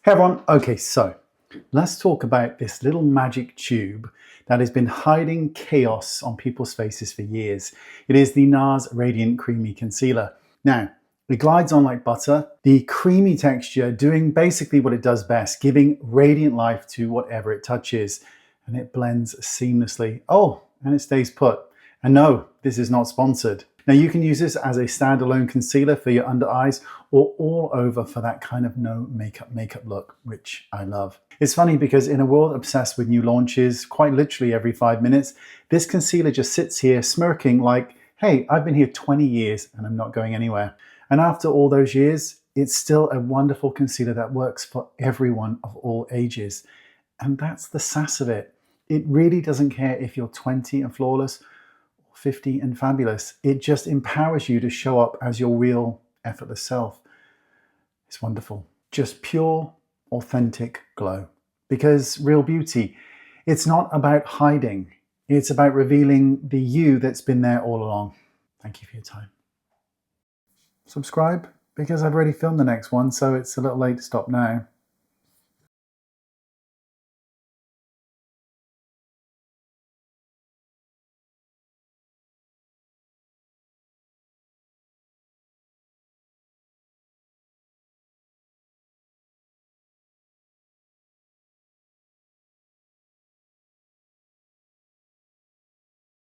Hey everyone, okay, so let's talk about this little magic tube that has been hiding chaos on people's faces for years. It is the Nars Radiant Creamy Concealer. Now, it glides on like butter, the creamy texture doing basically what it does best, giving radiant life to whatever it touches, and it blends seamlessly. Oh, and it stays put. And no, this is not sponsored. Now you can use this as a standalone concealer for your under eyes or all over for that kind of no makeup look, which I love. It's funny because in a world obsessed with new launches, quite literally every 5 minutes, this concealer just sits here smirking like, hey, I've been here 20 years and I'm not going anywhere. And after all those years, it's still a wonderful concealer that works for everyone of all ages. And that's the sass of it. It really doesn't care if you're 20 and flawless, 50 and fabulous. It just empowers you to show up as your real, effortless self. It's wonderful. Just pure, authentic glow. Because real beauty, it's not about hiding. It's about revealing the you that's been there all along. Thank you for your time. Subscribe, because I've already filmed the next one, so it's a little late to stop now.